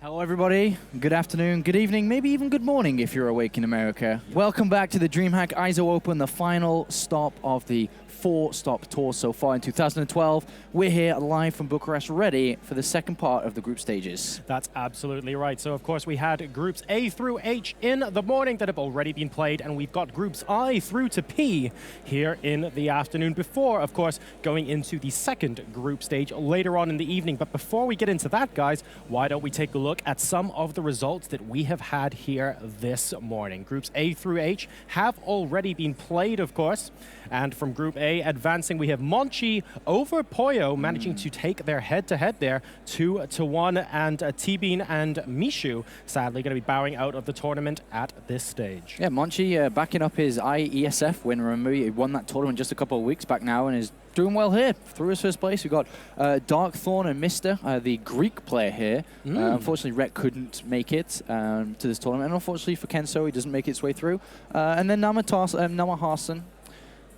Hello everybody, good afternoon, good evening, maybe even good morning if you're awake in America. Welcome back to the DreamHack Eizo Open, the final stop of the 4-stop tour so far in 2012. We're here live from Bucharest, ready for the second part of the group stages. That's absolutely right. So of course we had groups A through H in the morning that have already been played, and we've got groups I through to P here in the afternoon before, of course, going into the second group stage later on in the evening. But before we get into that, guys, why don't we take a look at some of the results that we have had here this morning. Groups A through H have already been played, of course. And from Group A advancing, we have Monchi over Poyo managing to take their head-to-head there, 2-1, and T-Bean and Mishu sadly going to be bowing out of the tournament at this stage. Yeah, Monchi backing up his IESF win. Remember, he won that tournament just a couple of weeks back now and is doing well here through his first place. We've got Darkthorn and Mister, the Greek player here. Unfortunately, Rhett couldn't make it to this tournament. And unfortunately for Kenso, he doesn't make its way through. And then Namaharson.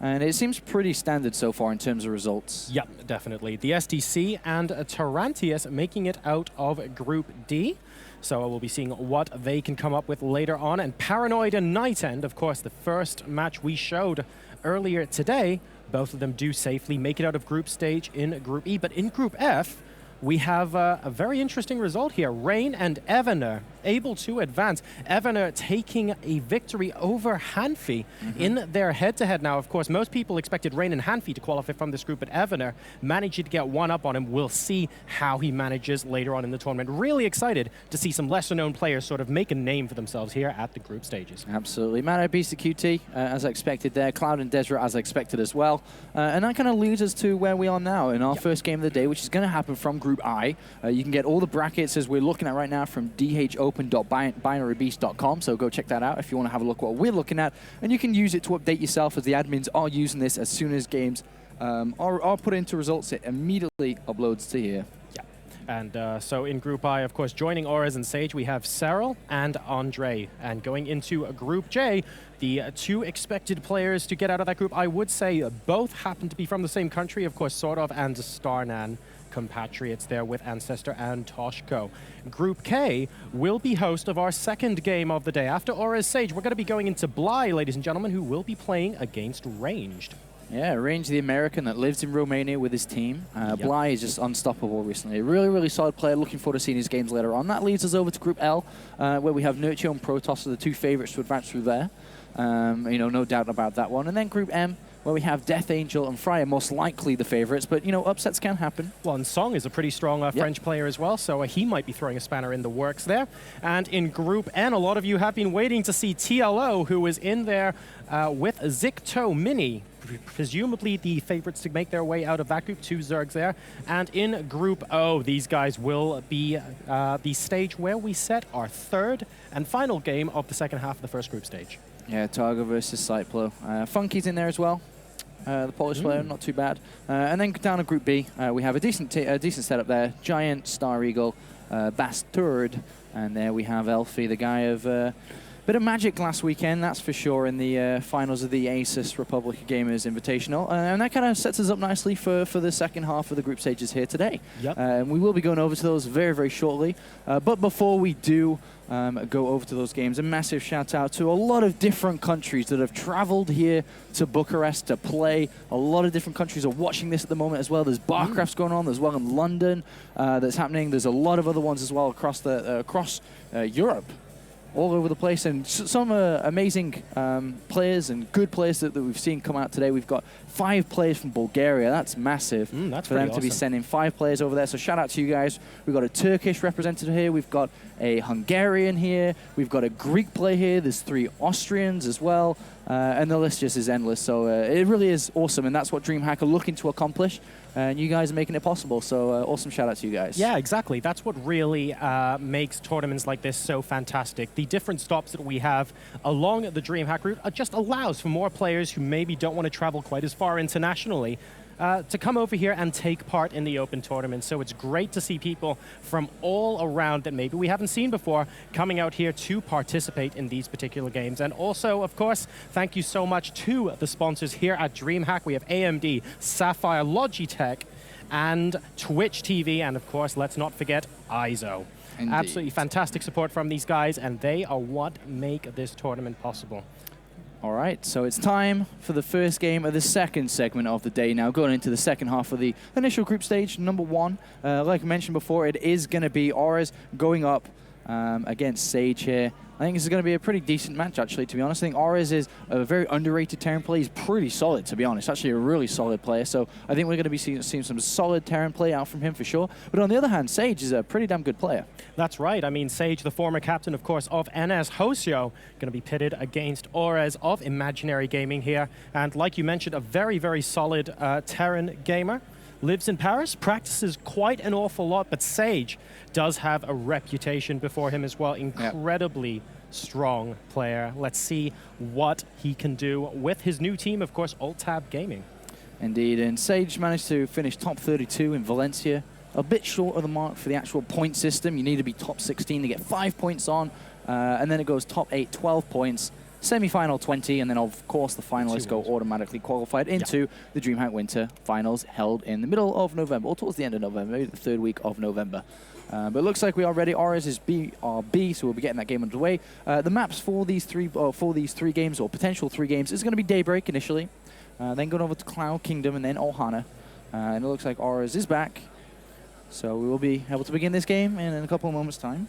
And it seems pretty standard so far in terms of results. Yep, definitely. The STC and Tarantius making it out of Group D. So we'll be seeing what they can come up with later on. And Paranoid and Night End, of course, the first match we showed earlier today, both of them do safely make it out of group stage in Group E. But in Group F, we have a very interesting result here. Rain and Evander able to advance. Evener taking a victory over Hanfi in their head-to-head. Now, of course, most people expected Rain and Hanfi to qualify from this group, but Evener managed to get one up on him. We'll see how he manages later on in the tournament. Really excited to see some lesser-known players sort of make a name for themselves here at the group stages. Absolutely. Mano beats the QT, as I expected there. Cloud and Deseret, as I expected as well. And that kind of leads us to where we are now in our first game of the day, which is going to happen from Group I. You can get all the brackets as we're looking at right now from dhopen.binarybeast.com, so go check that out if you want to have a look at what we're looking at. And you can use it to update yourself, as the admins are using this as soon as games are put into results. It immediately uploads to here. And so in Group I, of course, joining Orez and Sage, we have Cyril and Andre. And going into Group J, the two expected players to get out of that group, I would say both happen to be from the same country, of course, sort of, and Starnan, compatriots there with Ancestor and Toshko. Group K will be host of our second game of the day. After Orez Sage, we're going to be going into Bly, ladies and gentlemen, who will be playing against Ranged. Yeah, Range, the American that lives in Romania with his team. Bly is just unstoppable recently. A really, really solid player. Looking forward to seeing his games later on. That leads us over to Group L, where we have Nurture and Protoss are the two favorites to advance through there. You know, no doubt about that one. And then Group M, where we have Death Angel and Fryer, most likely the favorites, but, you know, upsets can happen. Well, and Song is a pretty strong French player as well, so he might be throwing a spanner in the works there. And in Group N, a lot of you have been waiting to see TLO, who is in there with Zicto Mini, presumably the favorites to make their way out of that group, two Zergs there. And in Group O, these guys will be the stage where we set our third and final game of the second half of the first group stage. Yeah, Targa versus Cyplo. Funky's in there as well. The Polish player, not too bad. And then down to Group B, we have a decent setup there. Giant, Star Eagle, Bastard, and there we have Elfie, the guy of bit of magic last weekend, that's for sure, in the finals of the Asus Republic of Gamers Invitational. And that kind of sets us up nicely for the second half of the group stages here today. We will be going over to those very, very shortly. But before we do go over to those games, a massive shout out to a lot of different countries that have traveled here to Bucharest to play. A lot of different countries are watching this at the moment as well. There's Barcraft's going on as well in London that's happening. There's a lot of other ones as well across Europe. All over the place, and some amazing players and good players that we've seen come out today. We've got 5 players from Bulgaria. That's massive for them to be sending 5 players over there. So shout out to you guys. We've got a Turkish representative here. We've got a Hungarian here. We've got a Greek player here. There's 3 Austrians as well. And the list just is endless. So it really is awesome, and that's what DreamHack are looking to accomplish. And you guys are making it possible, so awesome shout out to you guys. Yeah, exactly. That's what really makes tournaments like this so fantastic. The different stops that we have along the DreamHack route just allows for more players who maybe don't want to travel quite as far internationally to come over here and take part in the open tournament. So it's great to see people from all around that maybe we haven't seen before coming out here to participate in these particular games. And also, of course, thank you so much to the sponsors here at DreamHack. We have AMD, Sapphire, Logitech, and Twitch TV, and of course, let's not forget Eizo. Indeed. Absolutely fantastic support from these guys, and they are what make this tournament possible. All right, so it's time for the first game of the second segment of the day now, going into the second half of the initial group stage, number 1. Like I mentioned before, it is going to be Orez going up against Sage here. I think this is going to be a pretty decent match, actually, to be honest. I think Orez is a very underrated Terran player. He's pretty solid, to be honest. Actually, a really solid player. So I think we're going to be seeing some solid Terran play out from him for sure. But on the other hand, Sage is a pretty damn good player. That's right. I mean, Sage, the former captain, of course, of NS Hosio, going to be pitted against Orez of Imaginary Gaming here. And like you mentioned, a very, very solid Terran gamer. Lives in Paris, practices quite an awful lot, but Sage does have a reputation before him as well. Incredibly strong player. Let's see what he can do with his new team, of course, Alt-Tab Gaming. Indeed, and Sage managed to finish top 32 in Valencia. A bit short of the mark for the actual point system. You need to be top 16 to get 5 points on, and then it goes top 8, 12 points. Semi-final 20, and then of course the finalists go automatically qualified into the DreamHack Winter Finals held in the middle of November, or towards the end of November, maybe the 3rd week of November. But it looks like we are ready. Orez is BRB, so we'll be getting that game underway. The maps for these three games, or potential 3 games, is going to be Daybreak initially, then going over to Cloud Kingdom, and then Ohana. And it looks like Orez is back, so we will be able to begin this game in a couple of moments' time.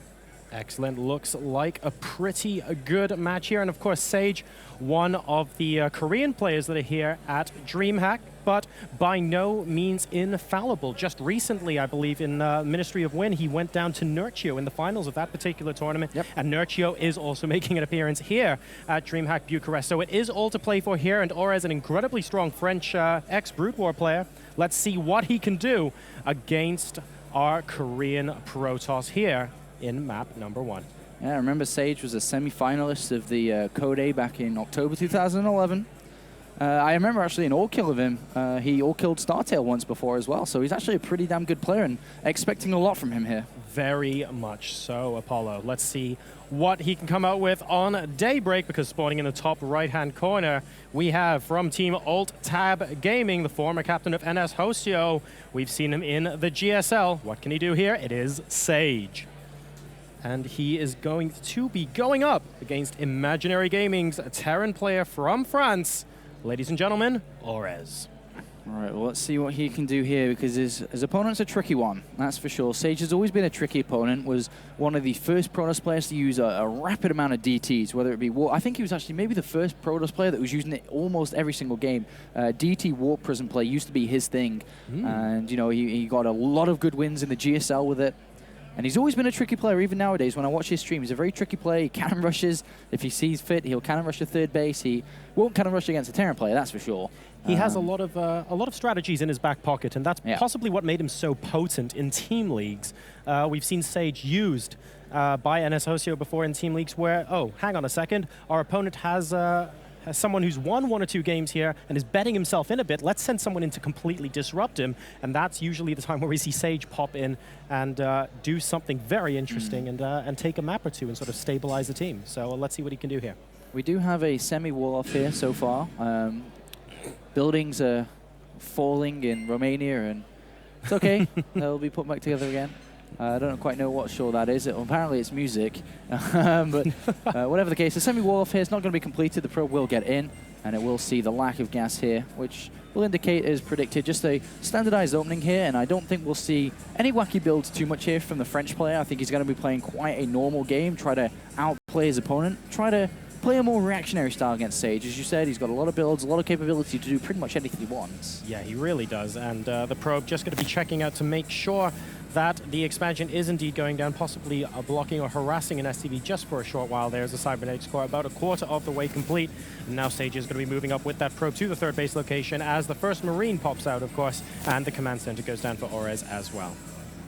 Excellent. Looks like a pretty good match here. And of course, Sage, one of the Korean players that are here at DreamHack, but by no means infallible. Just recently, I believe, in Ministry of Win, he went down to Nurchio in the finals of that particular tournament. Yep. And Nurchio is also making an appearance here at DreamHack Bucharest. So it is all to play for here. And Orez, an incredibly strong French ex-Brood War player. Let's see what he can do against our Korean Protoss here in map number 1. Yeah, I remember Sage was a semi-finalist of the Code A back in October 2011. I remember actually an all-kill of him. He all-killed Startail once before as well, so he's actually a pretty damn good player and expecting a lot from him here. Very much so, Apollo. Let's see what he can come out with on Daybreak, because spawning in the top right-hand corner, we have from Team Alt Tab Gaming, the former captain of NS Hostio. We've seen him in the GSL. What can he do here? It is Sage. And he is going to be going up against Imaginary Gaming's Terran player from France. Ladies and gentlemen, Orez. All right, well, let's see what he can do here, because his opponent's a tricky one, that's for sure. Sage has always been a tricky opponent, was one of the first Protoss players to use a rapid amount of DTs, whether it be Warp. I think he was actually maybe the first Protoss player that was using it almost every single game. DT Warp Prism play used to be his thing, and you know he got a lot of good wins in the GSL with it. And he's always been a tricky player, even nowadays. When I watch his stream, he's a very tricky player. He cannon rushes. If he sees fit, he'll cannon rush to third base. He won't cannon rush against a Terran player, that's for sure. He has a lot of strategies in his back pocket, and that's possibly what made him so potent in team leagues. We've seen Sage used by NS Hostio before in team leagues where, oh, hang on a second, our opponent has someone who's won 1 or 2 games here and is betting himself in a bit. Let's send someone in to completely disrupt him. And that's usually the time where we see Sage pop in and do something very interesting and take a map or 2 and sort of stabilize the team. So let's see what he can do here. We do have a semi-wall off here so far. Buildings are falling in Romania, and it's okay. They'll be put back together again. I don't quite know what show that is. Apparently it's music. But whatever the case, the semi-wall off here is not going to be completed. The probe will get in, and it will see the lack of gas here, which will indicate, as predicted, just a standardized opening here, and I don't think we'll see any wacky builds too much here from the French player. I think he's going to be playing quite a normal game, try to outplay his opponent, try to play a more reactionary style against Sage. As you said, he's got a lot of builds, a lot of capability to do pretty much anything he wants. Yeah, he really does, and the probe just going to be checking out to make sure that the expansion is indeed going down, possibly blocking or harassing an SCV just for a short while. There's a cybernetics core about a quarter of the way complete. And now Sage is going to be moving up with that probe to the third base location as the first Marine pops out, of course, and the command center goes down for Orez as well.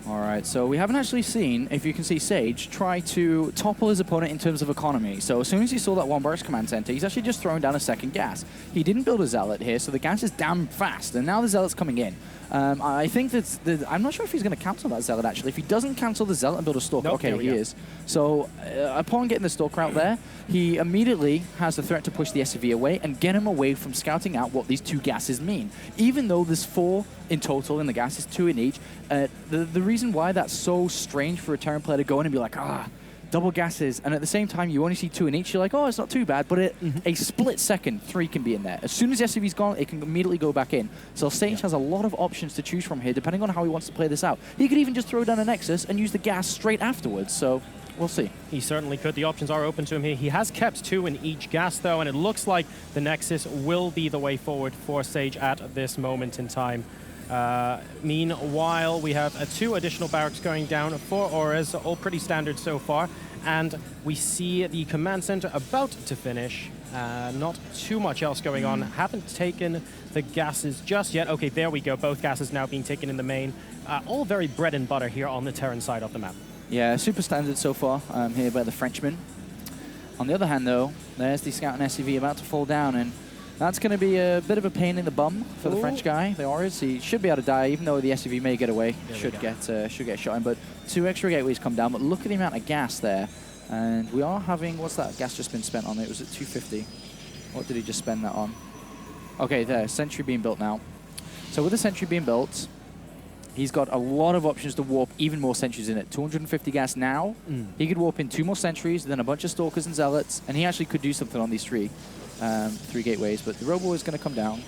All right, so we haven't actually seen, if you can see, Sage try to topple his opponent in terms of economy. So as soon as he saw that one burst command center, he's actually just throwing down a second gas. He didn't build a Zealot here, so the gas is damn fast, and now the Zealot's coming in. I think that I'm not sure if he's going to cancel that Zealot, actually. If he doesn't cancel the Zealot and build a Stalker, okay, he is. So upon getting the Stalker out there, he immediately has the threat to push the SCV away and get him away from scouting out what these 2 gases mean. Even though there's 4 in total and the gas is 2 in each, the reason why that's so strange for a Terran player to go in and be like, double gases, and at the same time you only see 2 in each, you're like, oh, it's not too bad, but a split second, 3 can be in there. As soon as the SCV's gone, it can immediately go back in. So Sage has a lot of options to choose from here, depending on how he wants to play this out. He could even just throw down a Nexus and use the gas straight afterwards, so we'll see. He certainly could. The options are open to him here. He has kept 2 in each gas, though, and it looks like the Nexus will be the way forward for Sage at this moment in time. Meanwhile, we have 2 additional barracks going down for Orez, all pretty standard so far. And we see the command center about to finish. Not too much else going on. Haven't taken the gases just yet. Okay, there we go. Both gases now being taken in the main. All very bread and butter here on the Terran side of the map. Yeah, super standard so far here by the Frenchman. On the other hand, though, there's the Scout and SCV about to fall down, and that's going to be a bit of a pain in the bum for the French guy, the Orez. He should be able to die, even though the SCV may get away. Should get shot in, but 2 extra gateways come down. But look at the amount of gas there. And we are having, what's that gas just been spent on? It was at 250. What did he just spend that on? Okay, there, sentry being built now. So with the sentry being built, he's got a lot of options to warp even more sentries in it. 250 gas now. He could warp in 2 more sentries, then a bunch of stalkers and zealots, and he actually could do something on these 3 gateways. But the Robo is going to come down.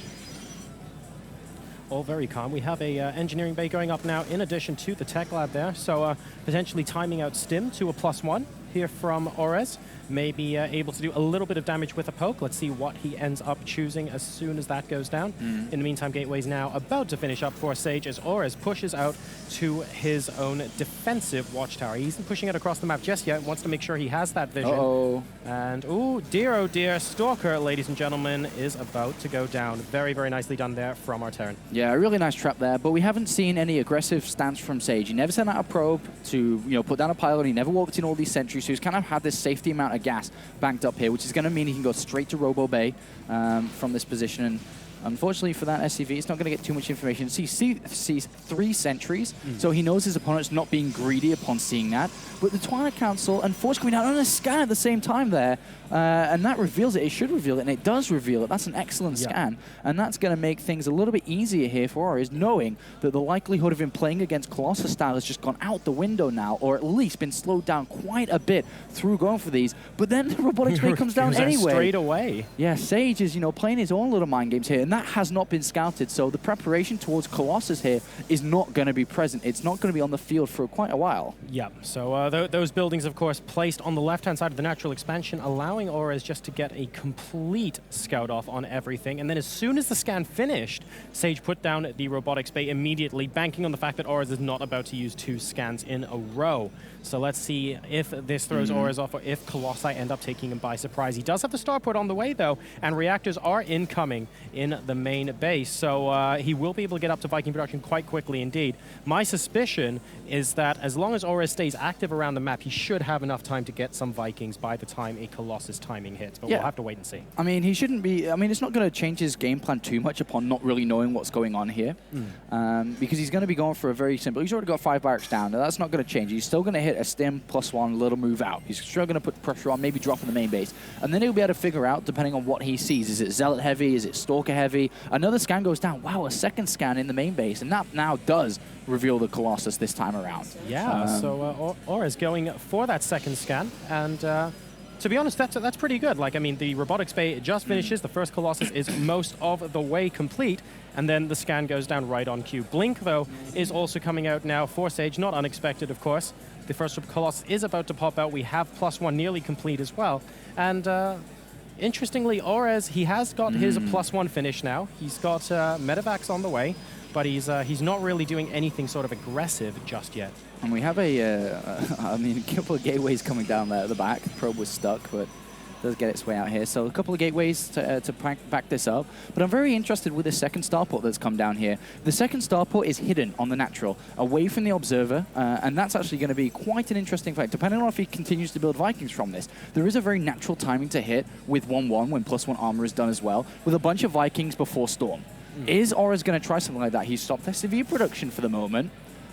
All very calm. We have a engineering bay going up now in addition to the tech lab there. So potentially timing out Stim to a +1 here from Orez. Maybe able to do a little bit of damage with a poke. Let's see what he ends up choosing as soon as that goes down. In the meantime, Gateway's now about to finish up for Sage as Orez pushes out to his own defensive watchtower. He isn't pushing it across the map just yet. Wants to make sure he has that vision. And oh dear, Stalker, ladies and gentlemen, is about to go down. Very, very nicely done there from our Terran. Yeah, a really nice trap there, but we haven't seen any aggressive stance from Sage. He never sent out a probe to put down a pylon. He never walked in all these sentries, so he's kind of had this safety amount of gas banked up here, which is going to mean he can go straight to Robo Bay from this position. And unfortunately for that SCV, it's not going to get too much information. He sees 3 sentries, so he knows his opponent's not being greedy upon seeing that. But the Twilight Council, unfortunately, coming out on a scan at the same time there, and that reveals it. It should reveal it, and it does reveal it. That's an excellent scan, and that's going to make things a little bit easier here for Orez, knowing that the likelihood of him playing against Colossus style has just gone out the window now, or at least been slowed down quite a bit through going for these. But then the Robotics Bay comes down anyway. Straight away. Yeah, Sage is, playing his own little mind games here, and that has not been scouted. So the preparation towards Colossus here is not going to be present. It's not going to be on the field for quite a while. Yeah, so those buildings, of course, placed on the left-hand side of the natural expansion, allowing Orez just to get a complete scout off on everything. And then as soon as the scan finished, Sage put down the Robotics Bay immediately, banking on the fact that Orez is not about to use 2 scans in a row. So let's see if this throws Orez off or if Colossi end up taking him by surprise. He does have the starport on the way, though, and reactors are incoming in the main base. So he will be able to get up to Viking production quite quickly indeed. My suspicion is that as long as Orez stays active around the map, he should have enough time to get some Vikings by the time a Colossus timing hits. But we'll have to wait and see. I mean, he shouldn't be... I mean, it's not going to change his game plan too much upon not really knowing what's going on here. Because he's going to be going for a very simple... He's already got 5 barracks down. Now, that's not going to change. He's still going to hit a Stim +1, little move out. He's still going to put pressure on, maybe drop in the main base. And then he'll be able to figure out, depending on what he sees, is it Zealot heavy? Is it Stalker heavy? Another scan goes down. Wow, a second scan in the main base. And that now does reveal the Colossus this time around. Yeah, so Orez going for that second scan. And to be honest, that's pretty good. Like, I mean, the Robotics Bay just finishes. The first Colossus is most of the way complete. And then the scan goes down right on cue. Blink, though, is also coming out now for Sage. Not unexpected, of course. The first Colossus is about to pop out. We have +1 nearly complete as well. And interestingly, Orez, he has got his +1 finish now. He's got medevacs on the way, but he's not really doing anything sort of aggressive just yet. And we have a couple of gateways coming down there at the back. The probe was stuck, but does get its way out here. So a couple of gateways to back this up. But I'm very interested with the second starport that's come down here. The second starport is hidden on the natural, away from the observer, and that's actually going to be quite an interesting fact, depending on if he continues to build Vikings from this. There is a very natural timing to hit with 1-1 when +1 armor is done as well, with a bunch of Vikings before Storm. Is Orez going to try something like that? He's stopped SCV production for the moment.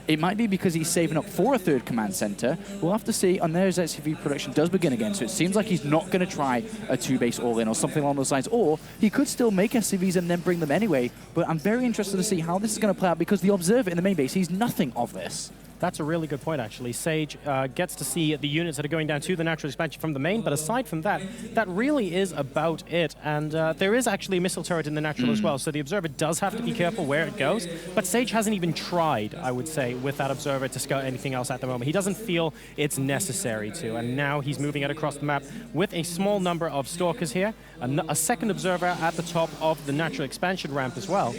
It might be because he's saving up for a 3rd command center. We'll have to see. And there's SCV production does begin again. So it seems like he's not going to try a 2-base all-in or something along those lines. Or he could still make SCVs and then bring them anyway. But I'm very interested to see how this is going to play out because the observer in the main base, he's nothing of this. That's a really good point, actually. Sage gets to see the units that are going down to the natural expansion from the main, but aside from that, that really is about it. And there is actually a missile turret in the natural as well, so the observer does have to be careful where it goes. But Sage hasn't even tried, I would say, with that observer to scout anything else at the moment. He doesn't feel it's necessary to, and now he's moving it across the map with a small number of stalkers here, a second observer at the top of the natural expansion ramp as well.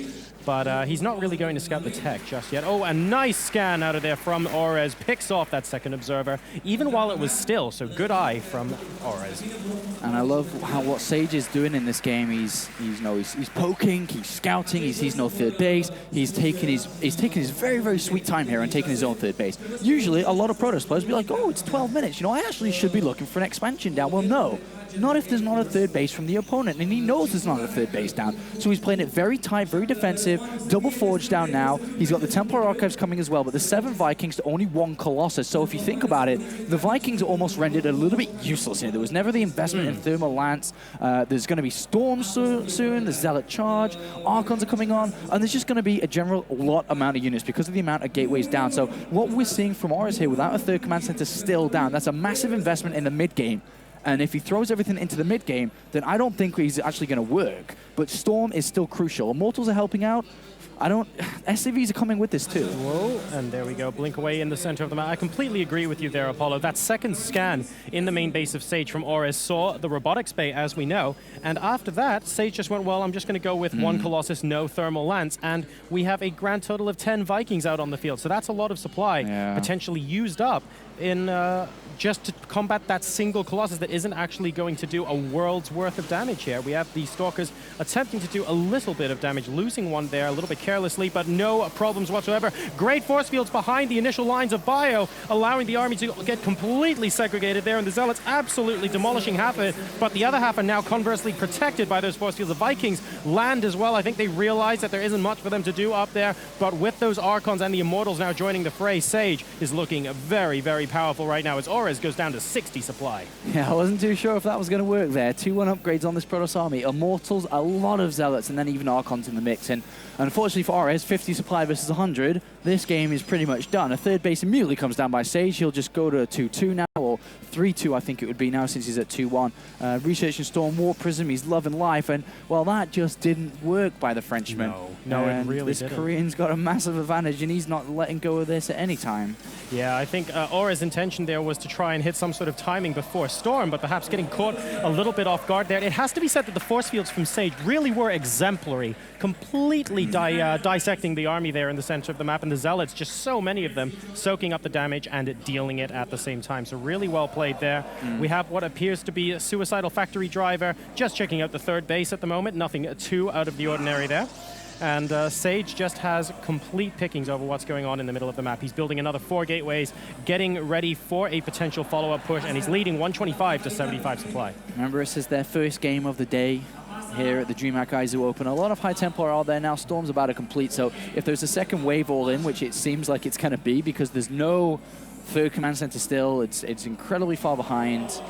But he's not really going to scout the tech just yet. Oh, a nice scan out of there from Orez. Picks off that second observer, even while it was still. So good eye from Orez. And I love what Sage is doing in this game. He's poking, he's scouting, he sees no 3rd base. He's taking his very, very sweet time here and taking his own 3rd base. Usually, a lot of Protoss players will be like, oh, it's 12 minutes. I actually should be looking for an expansion down. Well, no. Not if there's not a 3rd base from the opponent, and he knows there's not a 3rd base down. So he's playing it very tight, very defensive, double forge down now. He's got the Templar Archives coming as well, but the 7 Vikings to only 1 Colossus. So if you think about it, the Vikings are almost rendered a little bit useless here. There was never the investment in Thermal Lance. There's going to be Storm soon, the Zealot Charge, Archons are coming on, and there's just going to be a general lot amount of units because of the amount of gateways down. So what we're seeing from Orez here, without a 3rd command center still down, that's a massive investment in the mid game. And if he throws everything into the mid game, then I don't think he's actually going to work. But Storm is still crucial. Immortals are helping out. SCVs are coming with this too. Whoa, and there we go. Blink away in the center of the map. I completely agree with you there, Apollo. That second scan in the main base of Sage from Orez saw the robotics bay, as we know. And after that, Sage just went, well, I'm just going to go with one Colossus, no thermal lance. And we have a grand total of 10 Vikings out on the field. So that's a lot of supply potentially used up in just to combat that single Colossus that isn't actually going to do a world's worth of damage here. We have the Stalkers attempting to do a little bit of damage, losing one there a little bit carelessly, but no problems whatsoever. Great force fields behind the initial lines of Bio, allowing the army to get completely segregated there, and the Zealots absolutely demolishing half of it, but the other half are now conversely protected by those force fields. The Vikings land as well. I think they realize that there isn't much for them to do up there, but with those Archons and the Immortals now joining the fray, Sage is looking very, very powerful right now as Orez goes down to 60 supply. Yeah, I wasn't too sure if that was going to work there. 2-1 upgrades on this Protoss army. Immortals, a lot of Zealots, and then even Archons in the mix. And unfortunately for Orez, 50 supply versus 100, this game is pretty much done. A third base immediately comes down by Sage. He'll just go to 2-2 now, or 3-2 I think it would be now since he's at 2-1. Researching Storm, Warp Prism, he's loving life, and well, that just didn't work by the Frenchman. No, it really didn't. This Korean's got a massive advantage, and he's not letting go of this at any time. Yeah, I think Aura's intention there was to try and hit some sort of timing before Storm, but perhaps getting caught a little bit off guard there. It has to be said that the force fields from Sage really were exemplary, completely dissecting the army there in the center of the map, and the Zealots, just so many of them, soaking up the damage and dealing it at the same time. So really well played there. We have what appears to be a Suicidal Factory Driver, just checking out the third base at the moment. Nothing too out of the ordinary there. And Sage just has complete pickings over what's going on in the middle of the map. He's building another 4 gateways, getting ready for a potential follow-up push, and he's leading 125 to 75 supply. Remember, this is their first game of the day here at the DreamHack Eizo Open. A lot of High Templar are out there now. Storm's about to complete, so if there's a second wave all in, which it seems like it's going to be, because there's no third command center still, it's incredibly far behind.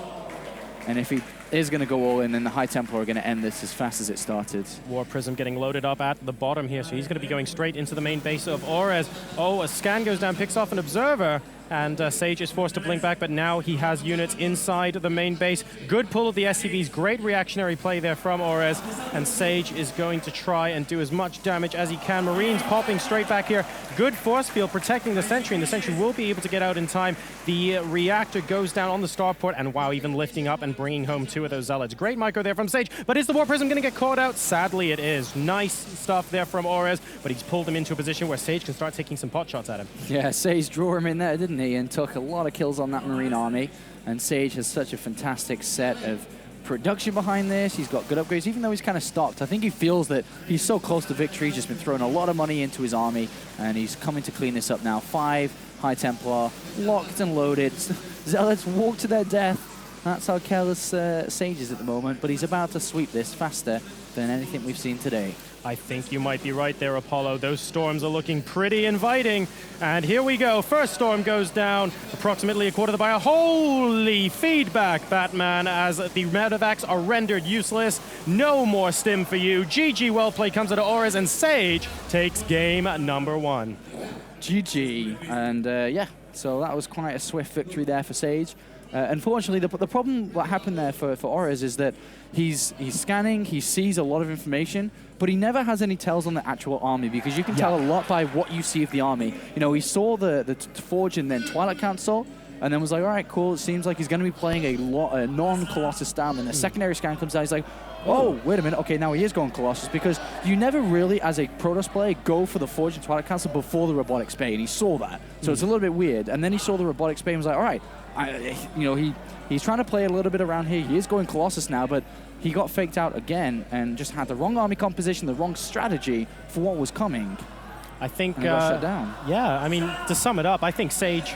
And if he is going to go all in, then the High Templar are going to end this as fast as it started. War Prism getting loaded up at the bottom here, so he's going to be going straight into the main base of Orez. Oh, a scan goes down, picks off an observer, and Sage is forced to blink back, but now he has units inside the main base. Good pull of the SCVs, great reactionary play there from Orez, and Sage is going to try and do as much damage as he can. Marines popping straight back here. Good force field protecting the Sentry, and the Sentry will be able to get out in time. The reactor goes down on the starport, and wow, even lifting up and bringing home 2 of those Zealots. Great micro there from Sage, but is the War Prism going to get caught out? Sadly, it is. Nice stuff there from Orez, but he's pulled him into a position where Sage can start taking some pot shots at him. Yeah, Sage drew him in there, didn't he? And took a lot of kills on that Marine army. And Sage has such a fantastic set of production behind this. He's got good upgrades, even though he's kind of stopped. I think he feels that he's so close to victory. He's just been throwing a lot of money into his army, and he's coming to clean this up now. 5 High Templar, locked and loaded. Zealots walk to their death. That's how careless Sage is at the moment, but he's about to sweep this faster than anything we've seen today. I think you might be right there, Apollo. Those storms are looking pretty inviting. And here we go. First storm goes down, approximately a quarter of the bio. Holy feedback, Batman, as the medevacs are rendered useless. No more stim for you. GG, well played, comes out of Orez, and Sage takes game number 1. GG. And yeah, so that was quite a swift victory there for Sage. Unfortunately, the problem what happened there for Orez is that he's scanning, he sees a lot of information, but he never has any tells on the actual army, because you can tell a lot by what you see of the army. You know, he saw the Forge and then Twilight Council, and then was like, all right, cool, it seems like he's going to be playing a non-Colossus down. And the secondary scan comes out, he's like, oh, wait a minute, okay, now he is going Colossus, because you never really, as a Protoss player, go for the Forge and Twilight Council before the Robotics Bay, and he saw that. So it's a little bit weird. And then he saw the Robotics Bay and was like, all right, he's trying to play a little bit around here. He is going Colossus now, but he got faked out again and just had the wrong army composition, the wrong strategy for what was coming. I think, got shut down. Yeah, I mean, to sum it up, I think Sage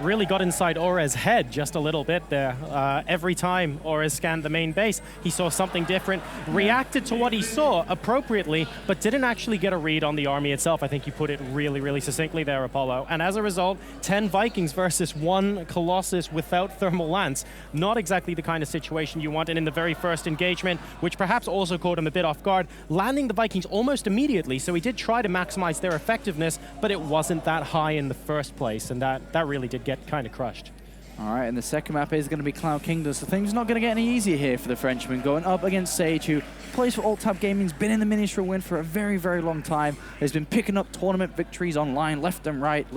really got inside Orez's head just a little bit there. Every time Orez scanned the main base, he saw something different, reacted to what he saw appropriately, but didn't actually get a read on the army itself. I think you put it really, really succinctly there, Apollo. And as a result, 10 Vikings versus 1 Colossus without thermal lance. Not exactly the kind of situation you want. And in the very first engagement, which perhaps also caught him a bit off guard, landing the Vikings almost immediately. So he did try to maximize their effectiveness, but it wasn't that high in the first place. And that really did get kind of crushed. All right, and the second map is going to be Cloud Kingdom, so things not going to get any easier here for the Frenchman, going up against Sage, who plays for Alt-Tab Gaming's been in the Ministry win for a very, very long time, has been picking up tournament victories online left and right,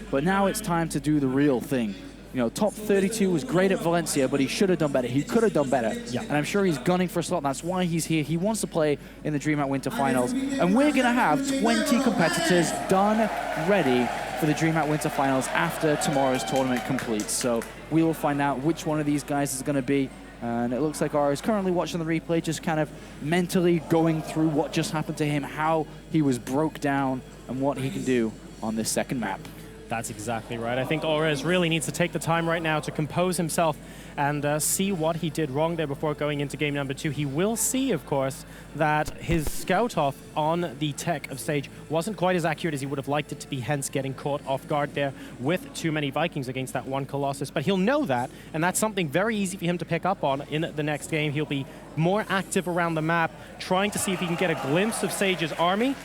but now it's time to do the real thing. You know, top 32 was great at Valencia, but he should have done better. He could have done better. Yeah. And I'm sure he's gunning for a slot. That's why he's here. He wants to play in the DreamHack Winter Finals. And we're going to have 20 competitors done, ready for the DreamHack Winter Finals after tomorrow's tournament completes. So we will find out which one of these guys is going to be. And it looks like Aura is currently watching the replay, just kind of mentally going through what just happened to him, how he was broke down, and what he can do on this second map. That's exactly right. I think Orez really needs to take the time right now to compose himself and see what he did wrong there before going into game number 2. He will see, of course, that his scout off on the tech of Sage wasn't quite as accurate as he would have liked it to be, hence getting caught off guard there with too many Vikings against that one Colossus. But he'll know that, and that's something very easy for him to pick up on in the next game. He'll be more active around the map, trying to see if he can get a glimpse of Sage's army,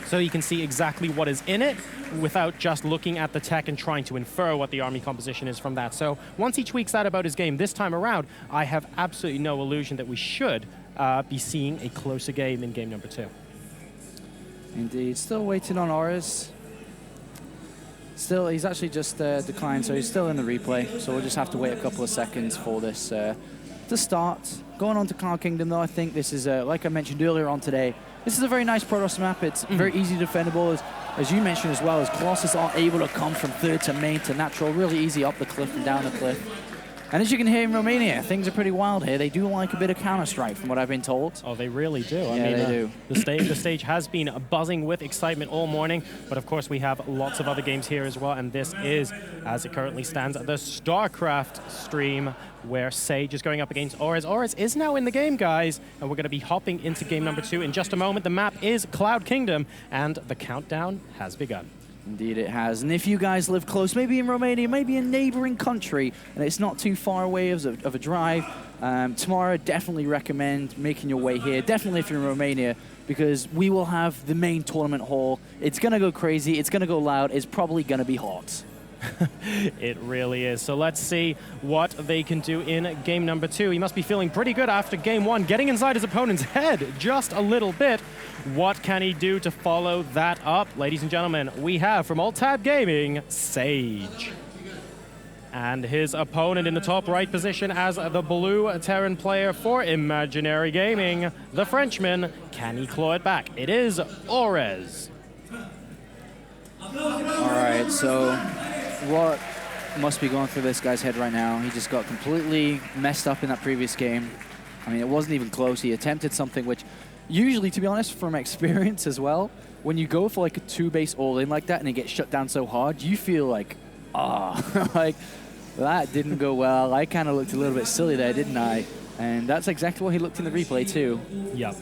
so you can see exactly what is in it without just looking at the tech and trying to infer what the army composition is from that. So once he tweaks that about his game this time around, I have absolutely no illusion that we should be seeing a closer game in game number 2. Indeed. Still waiting on Orez. Still, he's actually just declined, so he's still in the replay. So we'll just have to wait a couple of seconds for this to start. Going on to Cloud Kingdom, though, I think this is, like I mentioned earlier on today, this is a very nice Protoss map. It's very easy defendable, as you mentioned as well, as Colossus are able to come from third to main to natural, really easy up the cliff and down the cliff. And as you can hear in Romania, things are pretty wild here. They do like a bit of counter-strike, from what I've been told. Oh, they really do. I mean, they do. The stage has been buzzing with excitement all morning, but of course we have lots of other games here as well, and this is, as it currently stands, the StarCraft stream, where Sage is going up against Orez. Orez is now in the game, guys, and we're going to be hopping into game number 2 in just a moment. The map is Cloud Kingdom, and the countdown has begun. Indeed it has. And if you guys live close, maybe in Romania, maybe a neighboring country, and it's not too far away of a drive, tomorrow definitely recommend making your way here, definitely if you're in Romania, because we will have the main tournament hall. It's going to go crazy, it's going to go loud, it's probably going to be hot. It really is. So let's see what they can do in game number 2. He must be feeling pretty good after game 1, getting inside his opponent's head just a little bit. What can he do to follow that up? Ladies and gentlemen, we have from Alt-Tab Gaming, Sage. And his opponent in the top right position as the blue Terran player for Imaginary Gaming, the Frenchman. Can he claw it back? It is Orez. All right, so what must be going through this guy's head right now? He just got completely messed up in that previous game. I mean, it wasn't even close. He attempted something which, usually, to be honest, from experience as well, when you go for like a 2-base all-in like that and it gets shut down so hard, you feel like, like, that didn't go well. I kind of looked a little bit silly there, didn't I? And that's exactly what he looked in the replay, too. Yep.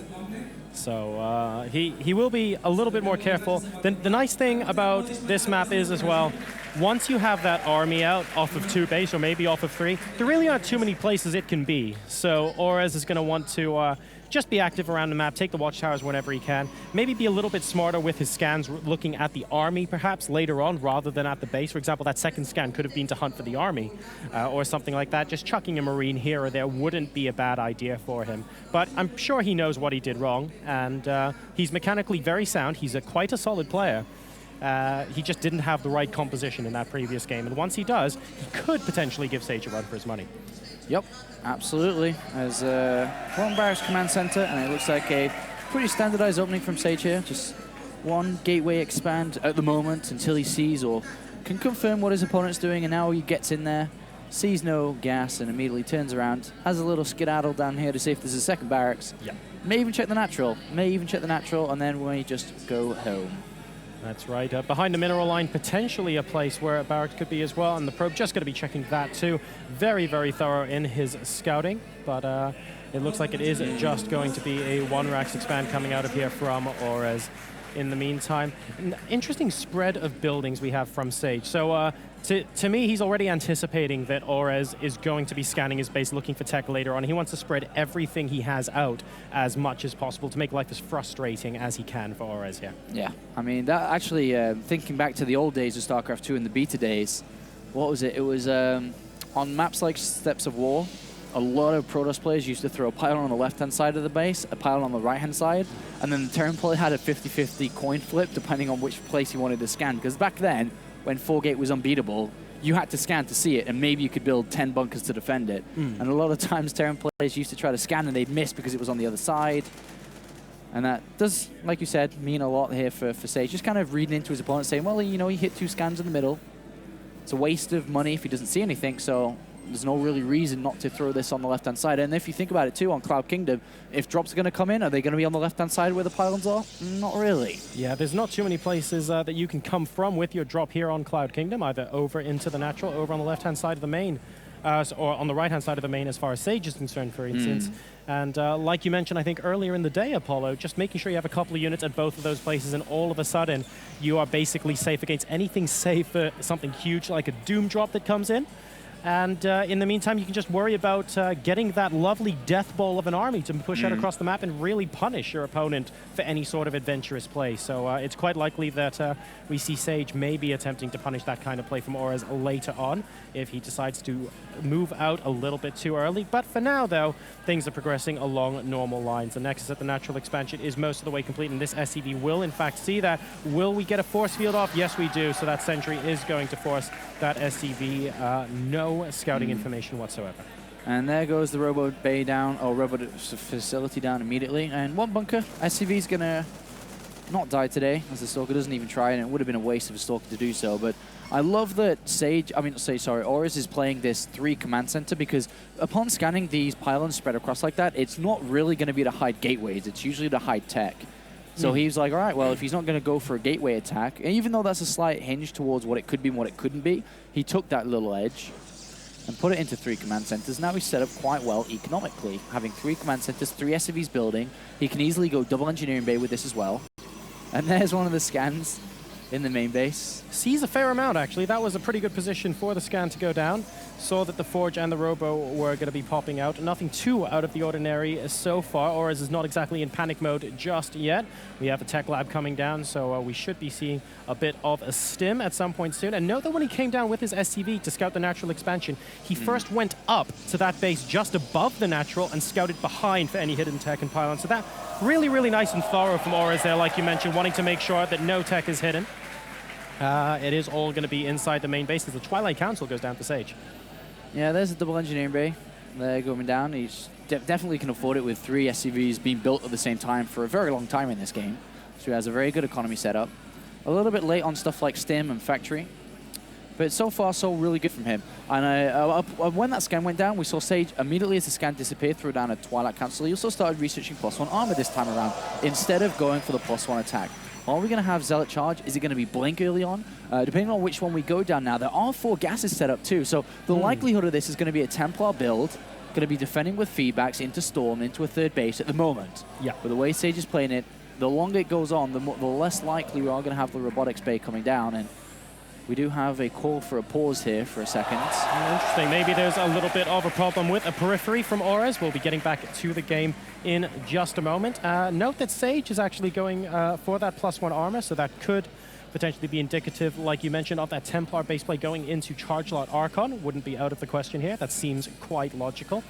So he will be a little bit more careful. The nice thing about this map is as well, once you have that army out off of 2 base or maybe off of 3, there really aren't too many places it can be. So Orez is going to want to just be active around the map, take the watchtowers whenever he can, maybe be a little bit smarter with his scans, looking at the army perhaps later on rather than at the base. For example, that second scan could have been to hunt for the army or something like that. Just chucking a Marine here or there wouldn't be a bad idea for him. But I'm sure he knows what he did wrong, and he's mechanically very sound. He's quite a solid player. He just didn't have the right composition in that previous game, and once he does, he could potentially give Sage a run for his money. Yep, absolutely. As from Barracks Command Center, and it looks like a pretty standardized opening from Sage here. Just one gateway expand at the moment until he sees or can confirm what his opponent's doing, and now he gets in there, sees no gas, and immediately turns around, has a little skedaddle down here to see if there's a second barracks. Yep. May even check the natural, and then we just go home. That's right. Behind the mineral line, potentially a place where a barrack could be as well, and the probe just going to be checking that too. Very, very thorough in his scouting, but it looks like it is just going to be a 1-Rax expand coming out of here from Orez. In the meantime, an interesting spread of buildings we have from Sage. So to me, he's already anticipating that Orez is going to be scanning his base, looking for tech later on. He wants to spread everything he has out as much as possible to make life as frustrating as he can for Orez here. Yeah, I mean, that actually, thinking back to the old days of StarCraft 2 and the beta days, what was it? It was on maps like Steps of War, a lot of Protoss players used to throw a pylon on the left-hand side of the base, a pylon on the right-hand side, and then the Terran player had a 50-50 coin flip depending on which place he wanted to scan. Because back then, when 4-gate was unbeatable, you had to scan to see it, and maybe you could build 10 bunkers to defend it. And a lot of times, Terran players used to try to scan, and they'd miss because it was on the other side. And that does, like you said, mean a lot here for Sage. Just kind of reading into his opponent, saying, well, you know, he hit 2 scans in the middle. It's a waste of money if he doesn't see anything, so there's no really reason not to throw this on the left-hand side. And if you think about it, too, on Cloud Kingdom, if drops are going to come in, are they going to be on the left-hand side where the pylons are? Not really. Yeah, there's not too many places that you can come from with your drop here on Cloud Kingdom, either over into the natural, over on the left-hand side of the main, or on the right-hand side of the main as far as Sage is concerned, for instance. And like you mentioned, I think earlier in the day, Apollo, just making sure you have a couple of units at both of those places, and all of a sudden, you are basically safe against anything save for something huge like a Doom drop that comes in. And in the meantime, you can just worry about getting that lovely death ball of an army to push out across the map and really punish your opponent for any sort of adventurous play. So it's quite likely that we see Sage maybe attempting to punish that kind of play from Aures later on if he decides to move out a little bit too early. But for now, though, things are progressing along normal lines. The Nexus at the natural expansion is most of the way complete, and this SCV will, in fact, see that. Will we get a force field off? Yes, we do. So that sentry is going to force that SCV no scouting information whatsoever. And there goes the Robo Bay down, or Robo Facility down immediately. And one bunker, SCV's going to not die today, as the Stalker doesn't even try, and it would have been a waste of a Stalker to do so. But I love that Aures is playing this 3 command center, because upon scanning these pylons spread across like that, it's not really going to be to hide gateways. It's usually to hide tech. So he's like, all right, well, if he's not going to go for a gateway attack, and even though that's a slight hinge towards what it could be and what it couldn't be, he took that little edge and put it into 3 command centers. Now he's set up quite well economically, having 3 command centers, 3 SCVs building. He can easily go double engineering bay with this as well. And there's one of the scans in the main base. Sees a fair amount, actually. That was a pretty good position for the scan to go down. Saw that the Forge and the Robo were going to be popping out. Nothing too out of the ordinary so far. Aures is not exactly in panic mode just yet. We have a tech lab coming down, so we should be seeing a bit of a stim at some point soon. And note that when he came down with his SCV to scout the natural expansion, he first went up to that base just above the natural and scouted behind for any hidden tech and pylons. So that really, really nice and thorough from Aures there, like you mentioned, wanting to make sure that no tech is hidden. It is all going to be inside the main base as the Twilight Council goes down to Sage. Yeah, there's a double engineering bay. They're going down. He's definitely can afford it with 3 SCVs being built at the same time for a very long time in this game. So he has a very good economy setup. A little bit late on stuff like Stim and Factory, but so far so really good from him. And when that scan went down, we saw Sage immediately as the scan disappeared, threw down a Twilight Council. He also started researching +1 armor this time around instead of going for the +1 attack. Are we going to have Zealot charge? Is it going to be Blink early on? Depending on which one we go down now, there are 4 gases set up too. So the likelihood of this is going to be a Templar build, going to be defending with feedbacks into Storm, into a 3rd base at the moment. Yeah. But the way Sage is playing it, the longer it goes on, the less likely we are going to have the Robotics Bay coming down. And we do have a call for a pause here for a second. Interesting. Maybe there's a little bit of a problem with a periphery from Aures. We'll be getting back to the game in just a moment. Note that Sage is actually going for that +1 armor, so that could potentially be indicative, like you mentioned, of that Templar base play going into Charge Lot Archon. Wouldn't be out of the question here. That seems quite logical.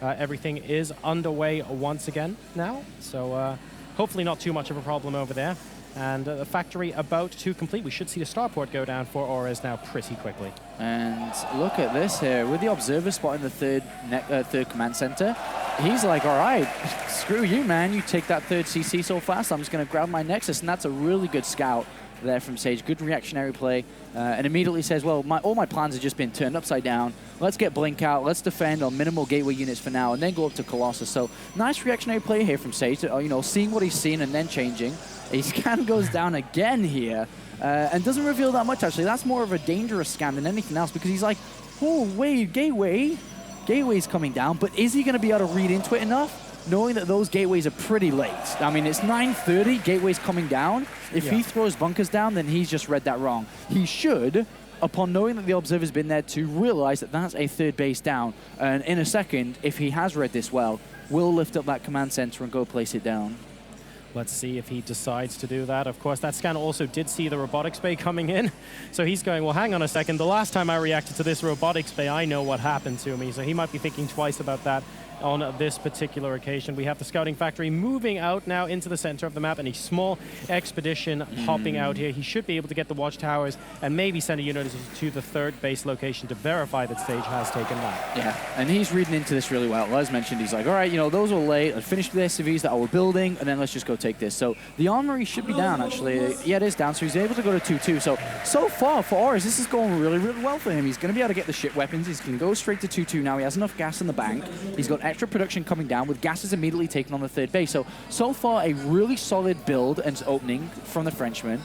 Everything is underway once again now, so hopefully not too much of a problem over there. And the factory about to complete. We should see the starport go down for Aures now pretty quickly. And look at this here. With the Observer spot in the 3rd command center, he's like, all right, screw you, man. You take that 3rd CC so fast, I'm just going to grab my Nexus. And that's a really good scout there from Sage. Good reactionary play. And immediately says, well, all my plans have just been turned upside down. Let's get Blink out. Let's defend on minimal gateway units for now and then go up to Colossus. So nice reactionary play here from Sage. You know, seeing what he's seen and then changing. His scan goes down again here and doesn't reveal that much, actually. That's more of a dangerous scan than anything else because he's like, oh, wait, gateway. Gateway's coming down, but is he going to be able to read into it enough? Knowing that those gateways are pretty late. I mean, it's 9:30, gateway's coming down. If he throws bunkers down, then he's just read that wrong. He should, upon knowing that the Observer's been there, to realize that that's a 3rd base down. And in a second, if he has read this well, will lift up that command center and go place it down. Let's see if he decides to do that. Of course, that scan also did see the robotics bay coming in. So he's going, well, hang on a second. The last time I reacted to this robotics bay, I know what happened to me. So he might be thinking twice about that on this particular occasion. We have the scouting factory moving out now into the center of the map, and a small expedition hopping out here. He should be able to get the watchtowers and maybe send a unit to the third base location to verify that Sage has taken that. Yeah, and he's reading into this really well. As mentioned, he's like, all right, you know, those were late. I finished the SCVs that I were building, and then let's just go take this. So the armory should be down, actually. Yeah, it is down, so he's able to go to 2-2. So far for Oris, this is going really, really well for him. He's going to be able to get the ship weapons. He's going to go straight to 2-2 now. He has enough gas in the bank. He's got extra production coming down with gases immediately taken on the third base. So far, a really solid build and opening from the Frenchman,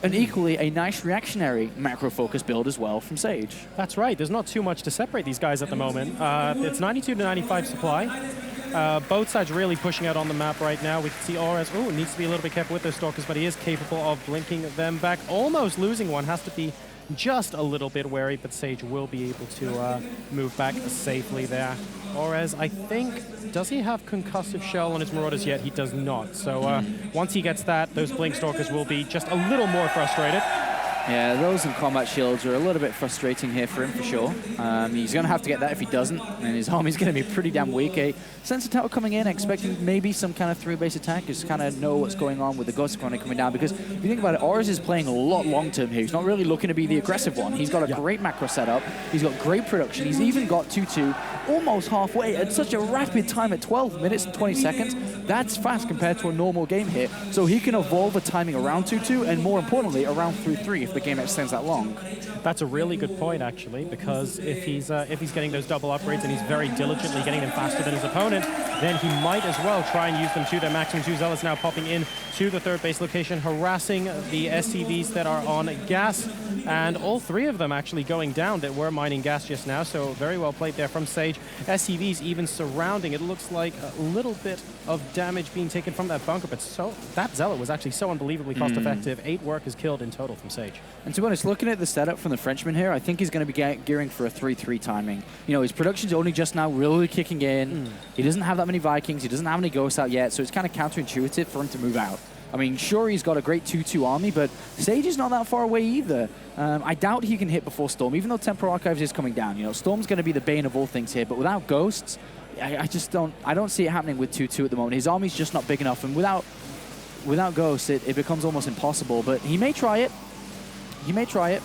and equally a nice reactionary macro-focused build as well from Sage. That's right. There's not too much to separate these guys at the moment. It's 92 to 95 supply. Both sides really pushing out on the map right now. We can see Ores, needs to be a little bit careful with those stalkers, but he is capable of blinking them back. Almost losing one, has to be just a little bit wary, but Sage will be able to move back safely there. Ores, I think, does he have concussive shell on his Marauders yet? He does not. So once he gets that, those blink stalkers will be just a little more frustrated. Yeah, those and combat shields are a little bit frustrating here for him, for sure. He's going to have to get that if he doesn't, and his army's going to be pretty damn weak. A sensor tower coming in, expecting maybe some kind of three-base attack, just kind of know what's going on with the Ghost Chronic coming down, because if you think about it, Oris is playing a lot long-term here. He's not really looking to be the aggressive one. He's got a great macro setup. He's got great production. He's even got 2-2 almost halfway at such a rapid time at 12 minutes and 20 seconds. That's fast compared to a normal game here. So he can evolve the timing around 2-2, and more importantly, around 3-3 if the game extends that long. That's a really good point, actually, because if he's getting those double upgrades and he's very diligently getting them faster than his opponent, then he might as well try and use them to their maximum. Two Zealots now popping in to the third base location, harassing the SCVs that are on gas, and all three of them actually going down that were mining gas just now, so very well played there from Sage. SCVs even surrounding, it looks like a little bit of damage being taken from that bunker, but that Zealot was actually so unbelievably cost effective. 8 workers killed in total from Sage. And to be honest, looking at the setup from the Frenchman here, I think he's going to be gearing for a 3-3 timing. You know, his production's only just now really kicking in. He doesn't have that many Vikings. He doesn't have any Ghosts out yet, so it's kind of counterintuitive for him to move out. I mean, sure, he's got a great 2-2 army, but Sage is not that far away either. I doubt he can hit before Storm, even though Temporal Archives is coming down. You know, Storm's going to be the bane of all things here, but without Ghosts, I just don't see it happening with 2-2 at the moment. His army's just not big enough, and without Ghosts, it becomes almost impossible, but he may try it. He may try it.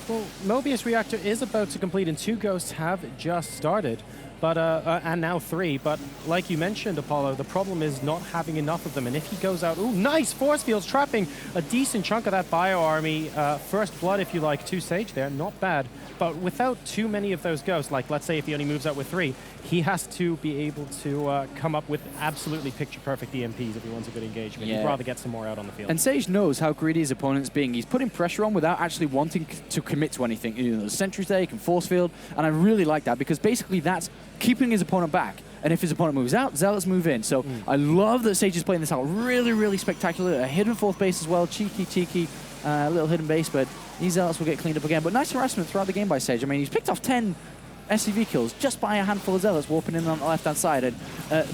Well, Mobius Reactor is about to complete, and 2 Ghosts have just started. But and now 3. But like you mentioned, Apollo, the problem is not having enough of them. And if he goes out, nice force fields, trapping a decent chunk of that bio army. First blood, if you like, to Sage there, not bad. But without too many of those ghosts, like let's say if he only moves out with 3, he has to be able to come up with absolutely picture-perfect EMPs if he wants a good engagement. He'd rather get some more out on the field. And Sage knows how greedy his opponent's being. He's putting pressure on without actually wanting to commit to anything. You know, the sentries there, he can force field, and I really like that because basically that's keeping his opponent back. And if his opponent moves out, Zealots move in. So I love that Sage is playing this out really, really spectacular. A hidden fourth base as well, cheeky, little hidden base, but these Zealots will get cleaned up again. But nice harassment throughout the game by Sage. I mean, he's picked off 10 SCV kills just by a handful of Zealots warping in on the left-hand side. And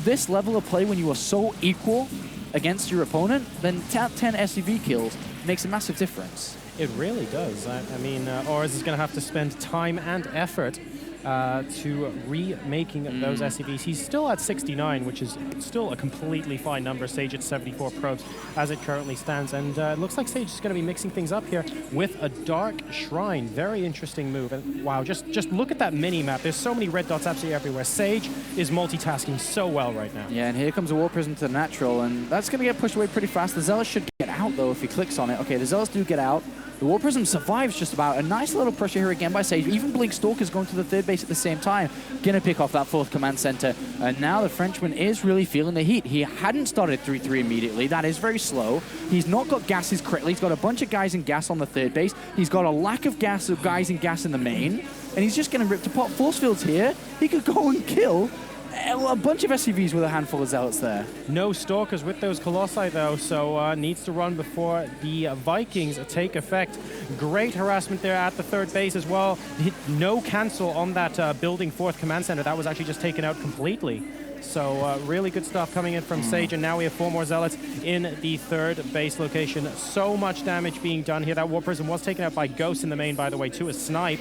this level of play, when you are so equal against your opponent, then 10 SCV kills makes a massive difference. It really does. I mean, Oris is going to have to spend time and effort to remaking those SCVs. He's still at 69, which is still a completely fine number. Sage at 74 probes as it currently stands. And it looks like Sage is going to be mixing things up here with a Dark Shrine. Very interesting move. And wow, just look at that mini-map. There's so many red dots absolutely everywhere. Sage is multitasking so well right now. Yeah, and here comes a War Prism to the natural, and that's going to get pushed away pretty fast. The Zealots should get out, though, if he clicks on it. Okay, the Zealots do get out. The War Prism survives just about. A nice little pressure here again by Sage. Even Blink Stalker's going to the third base at the same time. Gonna pick off that fourth command center. And now the Frenchman is really feeling the heat. He hadn't started 3-3 immediately. That is very slow. He's not got gases correctly. He's got a bunch of guys in gas on the third base. He's got a lack of guys in gas in the main. And he's just gonna rip to pop force fields here. He could go and kill a bunch of SCVs with a handful of Zealots there. No Stalkers with those Colossi, though, so needs to run before the Vikings take effect. Great harassment there at the third base as well. No cancel on that building fourth command center. That was actually just taken out completely. So really good stuff coming in from Sage, and now we have 4 more Zealots in the third base location. So much damage being done here. That War Prism was taken out by Ghost in the main, by the way, to a snipe.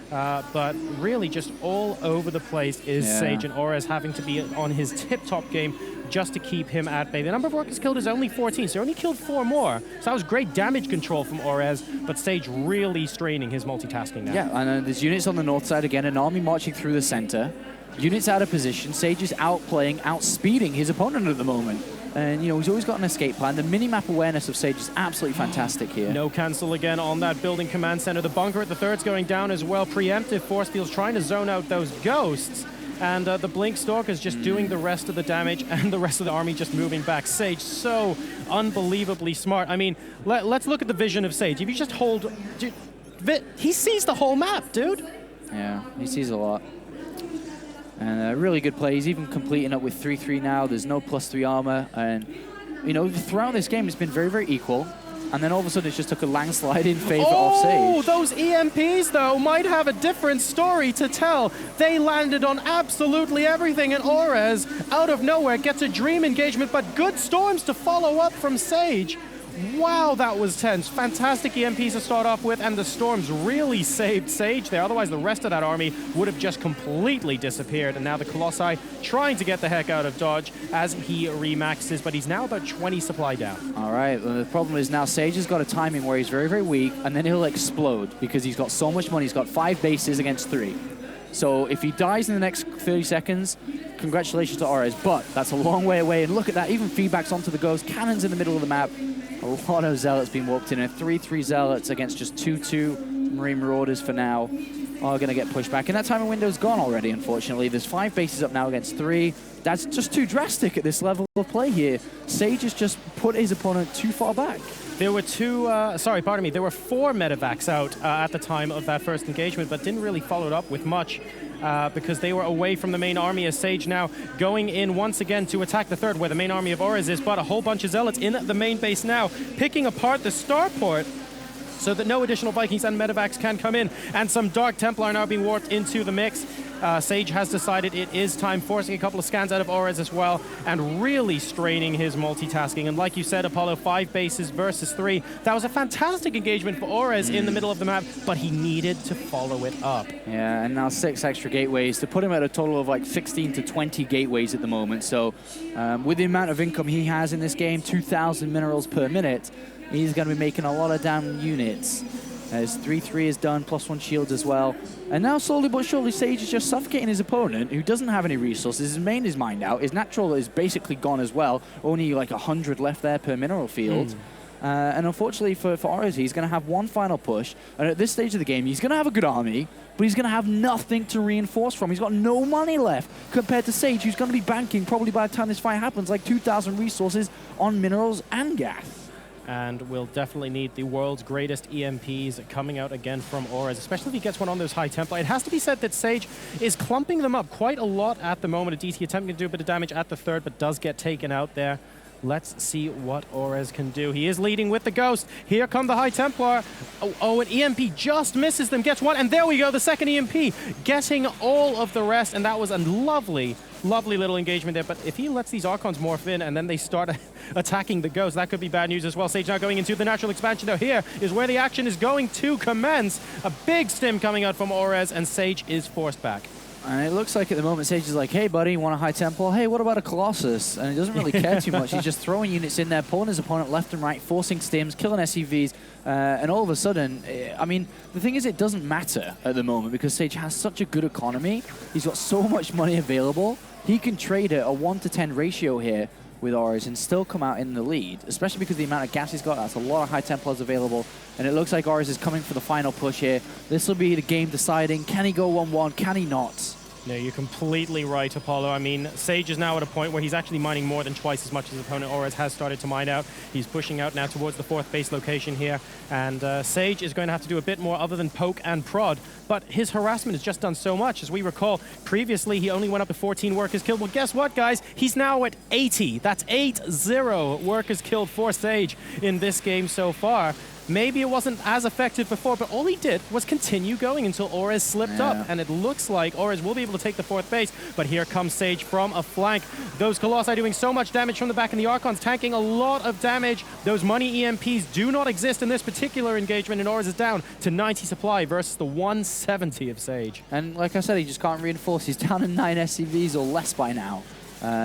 But really just all over the place is Sage, and Orez having to be on his tip-top game just to keep him at bay. The number of workers killed is only 14, so he only killed 4 more. So that was great damage control from Orez, but Sage really straining his multitasking now. Yeah, and there's units on the north side again, an army marching through the center. Units out of position. Sage is outplaying, outspeeding his opponent at the moment. And, you know, he's always got an escape plan. The mini-map awareness of Sage is absolutely fantastic here. No cancel again on that building command center. The bunker at the third's going down as well. Preemptive force fields trying to zone out those ghosts. And the Blink Stalker's just doing the rest of the damage, and the rest of the army just moving back. Sage, so unbelievably smart. I mean, let's look at the vision of Sage. If you just hold... Dude, he sees the whole map, dude. Yeah, he sees a lot. And a really good play. He's even completing up with 3-3 now. There's no +3 armor. And, you know, throughout this game, it's been very, very equal. And then all of a sudden, it just took a landslide in favor of Sage. Oh, those EMPs, though, might have a different story to tell. They landed on absolutely everything, and Orez, out of nowhere, gets a dream engagement, but good storms to follow up from Sage. Wow, that was tense. Fantastic EMPs to start off with, and the storms really saved Sage there. Otherwise, the rest of that army would have just completely disappeared. And now the Colossi trying to get the heck out of dodge as he remaxes, but he's now about 20 supply down. All right, well, the problem is now Sage has got a timing where he's very, very weak, and then he'll explode because he's got so much money. He's got 5 bases against 3. So if he dies in the next 30 seconds, congratulations to Orez, but that's a long way away. And look at that, even feedbacks onto the Ghost, cannons in the middle of the map. A lot of Zealots being walked in, and 3-3 Zealots against just 2-2 Marine Marauders for now are going to get pushed back. And that timing window's gone already, unfortunately. There's 5 bases up now against 3. That's just too drastic at this level of play here. Sage has just put his opponent too far back. There were there were 4 medevacs out at the time of that first engagement, but didn't really follow it up with much because they were away from the main army, as Sage now going in once again to attack the third, where the main army of Orez is, but a whole bunch of Zealots in the main base now, picking apart the starport so that no additional Vikings and medevacs can come in, and some Dark Templar now being warped into the mix. Sage has decided it is time, forcing a couple of scans out of Orez as well, and really straining his multitasking. And like you said, Apollo, 5 bases versus 3. That was a fantastic engagement for Orez in the middle of the map, but he needed to follow it up. Yeah, and now 6 extra gateways to put him at a total of like 16 to 20 gateways at the moment. So with the amount of income he has in this game, 2,000 minerals per minute, he's going to be making a lot of damn units. As 3-3 is done, +1 shields as well. And now slowly but surely, Sage is just suffocating his opponent, who doesn't have any resources. His main is mined out. His natural is basically gone as well. Only like 100 left there per mineral field. And unfortunately for Orez, he's going to have one final push. And at this stage of the game, he's going to have a good army, but he's going to have nothing to reinforce from. He's got no money left compared to Sage, who's going to be banking, probably by the time this fight happens, like 2,000 resources on minerals and gas. And we'll definitely need the world's greatest EMPs coming out again from Orez, especially if he gets one on those high Templar. It has to be said that Sage is clumping them up quite a lot at the moment. A DT attempting to do a bit of damage at the third, but does get taken out there. Let's see what Orez can do. He is leading with the Ghost. Here come the High Templar. Oh, an EMP just misses them, gets one, and there we go, the second EMP, getting all of the rest, and that was a lovely little engagement there. But if he lets these Archons morph in and then they start attacking the Ghost, that could be bad news as well. Sage now going into the natural expansion. Now here is where the action is going to commence. A big stim coming out from Orez, and Sage is forced back. And it looks like at the moment Sage is like, hey buddy, you want a High Temple? Hey, what about a Colossus? And he doesn't really care too much. He's just throwing units in there, pulling his opponent left and right, forcing stims, killing SCVs. And all of a sudden, I mean, the thing is it doesn't matter at the moment because Sage has such a good economy. He's got so much money available. He can trade at a 1-to-10 ratio here with Orez and still come out in the lead, especially because the amount of gas he's got. That's a lot of High Templars available. And it looks like Orez is coming for the final push here. This will be the game deciding, can he go 1-1, can he not? No, you're completely right, Apollo. I mean, Sage is now at a point where he's actually mining more than twice as much as his opponent. Orez has started to mine out. He's pushing out now towards the 4th base location here. And Sage is going to have to do a bit more other than poke and prod. But his harassment has just done so much. As we recall, previously he only went up to 14 workers killed. Well, guess what, guys? He's now at 80. That's 80 workers killed for Sage in this game so far. maybe it wasn't as effective before, but all he did was continue going until Orez slipped up. And it looks like Orez will be able to take the 4th base, but here comes Sage from a flank. Those Colossi doing so much damage from the back, and the Archons tanking a lot of damage. Those money EMPs do not exist in this particular engagement, and Orez is down to 90 supply versus the 170 of Sage. And like I said, he just can't reinforce. He's down to 9 SCVs or less by now.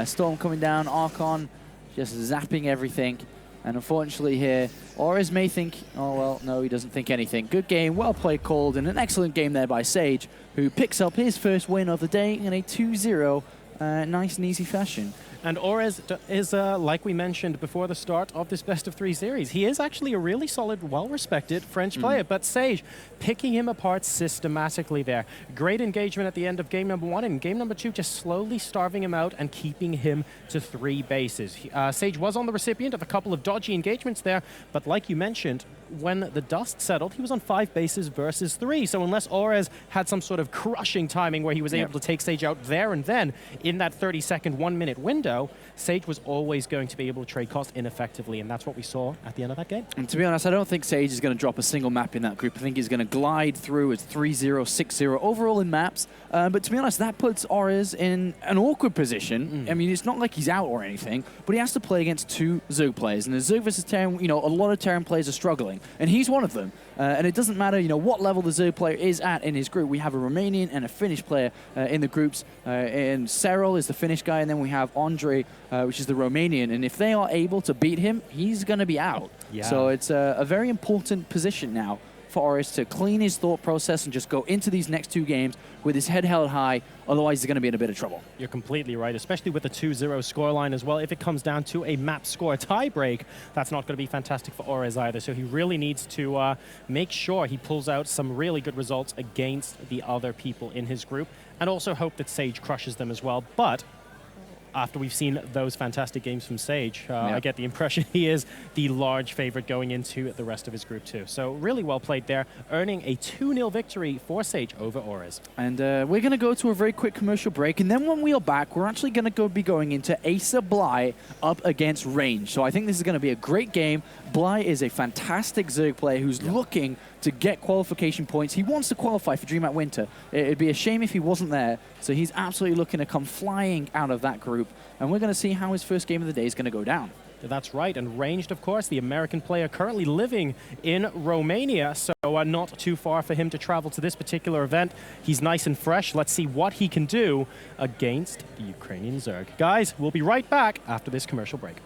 Storm coming down, Archon just zapping everything. And unfortunately here, Orez may think, oh well, no, he doesn't think anything. Good game, well played, called, and an excellent game there by Sage, who picks up his first win of the day in a 2-0 nice and easy fashion. And Orez is, like we mentioned before the start of this best-of-3 series, he is actually a really solid, well-respected French player. But Sage picking him apart systematically there. Great engagement at the end of game number 1, and game number 2 just slowly starving him out and keeping him to 3 bases. Sage was on the recipient of a couple of dodgy engagements there, but like you mentioned, when the dust settled, he was on 5 bases versus 3. So unless Orez had some sort of crushing timing where he was able to take Sage out there and then in that 30-second, 1-minute window, Sage was always going to be able to trade cost ineffectively, and that's what we saw at the end of that game. And to be honest, I don't think Sage is going to drop a single map in that group. I think he's going to glide through as 3-0, 6-0 overall in maps. But to be honest, that puts Orez in an awkward position. I mean, it's not like he's out or anything, but he has to play against 2 Zerg players. And the Zerg versus Terran, you know, a lot of Terran players are struggling, and he's one of them. And it doesn't matter, you know, what level the Zerg player is at in his group. We have a Romanian and a Finnish player in the groups. And Cyril is the Finnish guy, and then we have Andre, which is the Romanian. And if they are able to beat him, he's going to be out. So it's a very important position now for Orez to clean his thought process and just go into these next 2 games with his head held high. Otherwise, he's going to be in a bit of trouble. You're completely right, especially with the 2-0 scoreline as well. If it comes down to a map score tiebreak, that's not going to be fantastic for Orez either. So he really needs to make sure he pulls out some really good results against the other people in his group, and also hope that Sage crushes them as well. But after we've seen those fantastic games from Sage, I get the impression he is the large favorite going into the rest of his group too. So really well played there, earning a 2-0 victory for Sage over Orez. And we're going to go to a very quick commercial break, and then when we are back, we're actually going to be going into Asa Bly up against Range. So I think this is going to be a great game. Bly is a fantastic Zerg player who's looking to get qualification points. He wants to qualify for DreamHack Winter. It'd be a shame if he wasn't there. So he's absolutely looking to come flying out of that group. And we're going to see how his first game of the day is going to go down. That's right, and Ranged, of course, the American player currently living in Romania, so not too far for him to travel to this particular event. He's nice and fresh. Let's see what he can do against the Ukrainian Zerg. Guys, we'll be right back after this commercial break.